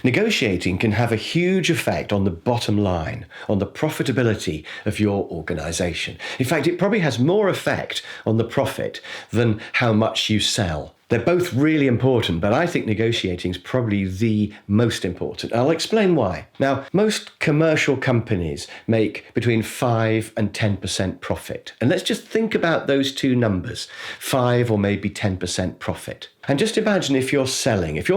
Negotiating can have a huge effect on the bottom line, on the profitability of your organization. In fact, it probably has more effect on the profit than how much you sell. They're both really important, but I think negotiating is probably the most important. I'll explain why. Now, most commercial companies make between 5 and 10% profit. And let's just think about those two numbers, 5 or maybe 10% profit. And just imagine if you're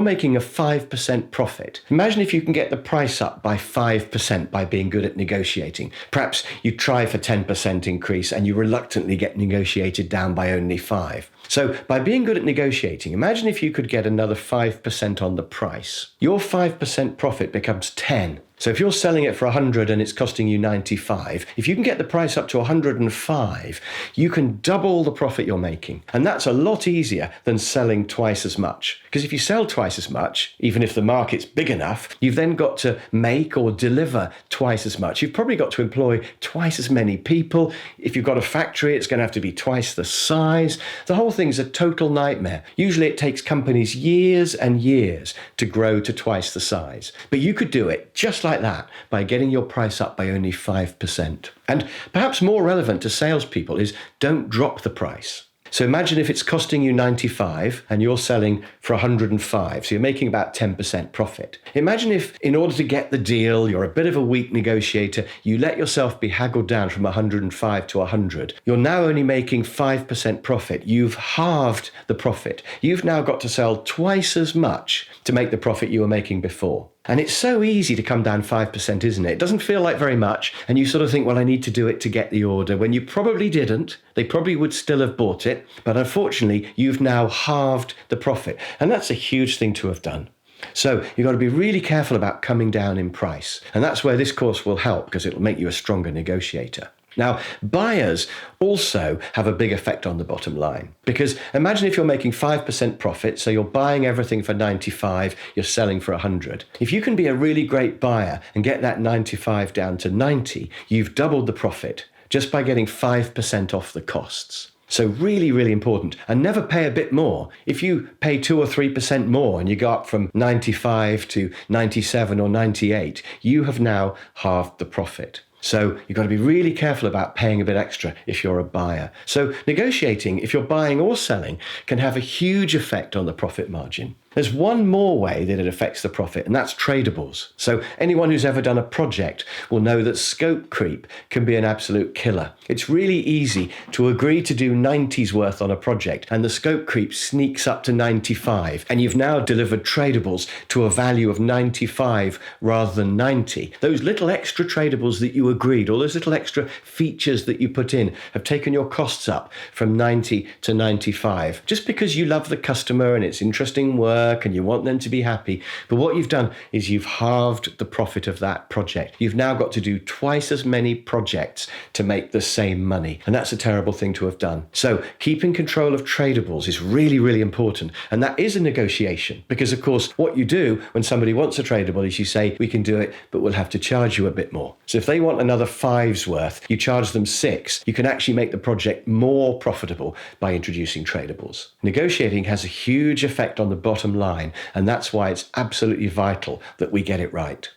making a 5% profit. Imagine if you can get the price up by 5% by being good at negotiating. Perhaps you try for 10% increase and you reluctantly get negotiated down by only 5. So by being good at negotiating, imagine if you could get another 5% on the price. Your 5% profit becomes 10. So if you're selling it for 100 and it's costing you 95, if you can get the price up to 105, you can double the profit you're making. And that's a lot easier than selling twice as much. Because if you sell twice as much, even if the market's big enough, you've then got to make or deliver twice as much. You've probably got to employ twice as many people. If you've got a factory, it's going to have to be twice the size. The whole thing's a total nightmare. Usually it takes companies years and years to grow to twice the size. But you could do it just like that by getting your price up by only 5%. And perhaps more relevant to salespeople is don't drop the price. So imagine if it's costing you 95 and you're selling for 105, so you're making about 10% profit. Imagine if, in order to get the deal, you're a bit of a weak negotiator, you let yourself be haggled down from 105 to 100. You're now only making 5% profit. You've halved the profit. You've now got to sell twice as much to make the profit you were making before. And it's so easy to come down 5%, isn't it? It doesn't feel like very much. And you sort of think, well, I need to do it to get the order. When you probably didn't, they probably would still have bought it. But unfortunately, you've now halved the profit. And that's a huge thing to have done. So you've got to be really careful about coming down in price. And that's where this course will help, because it'll make you a stronger negotiator. Now, buyers also have a big effect on the bottom line, because imagine if you're making 5% profit, so you're buying everything for 95, you're selling for 100. If you can be a really great buyer and get that 95 down to 90, you've doubled the profit just by getting 5% off the costs. So really, really important. And never pay a bit more. If you pay 2 or 3% more and you go up from 95 to 97 or 98, you have now halved the profit. So you've got to be really careful about paying a bit extra if you're a buyer. So negotiating, if you're buying or selling, can have a huge effect on the profit margin. There's one more way that it affects the profit, and that's tradables. So anyone who's ever done a project will know that scope creep can be an absolute killer. It's really easy to agree to do 90's worth on a project, and the scope creep sneaks up to 95, and you've now delivered tradables to a value of 95 rather than 90. Those little extra tradables that you agreed, all those little extra features that you put in, have taken your costs up from 90 to 95, just because you love the customer and it's interesting work and you want them to be happy. But what you've done is you've halved the profit of that project. You've now got to do twice as many projects to make the same money. And that's a terrible thing to have done. So keeping control of tradables is really, really important. And that is a negotiation, because of course, what you do when somebody wants a tradable is you say, we can do it, but we'll have to charge you a bit more. So if they want another 5's worth, you charge them 6. You can actually make the project more profitable by introducing tradables. Negotiating has a huge effect on the bottom line, and that's why it's absolutely vital that we get it right.